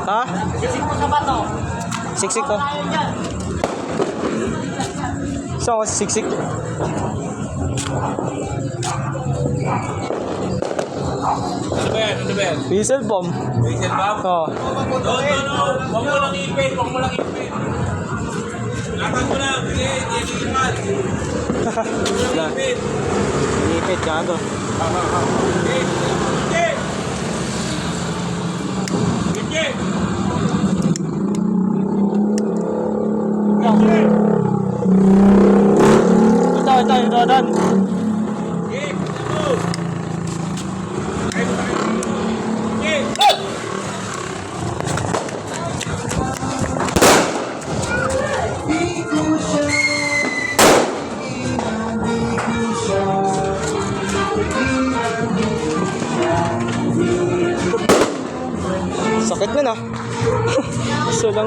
Ha? Siksik mo sa bato. Siksik ko. So, siksik. Ano ba yan? Ano ba yan? Whistle bomb. Whistle bomb? Oo. No. Huwag mo lang ipin. Huwag mo lang ipin. Lakad mo lang. Sige, iipan. Ipin. Inipit ka to. Sige. Sige. Ito, Dan. Sige. Ito. Kaya mo tayo. Sige. Sakit nun ah. So lang.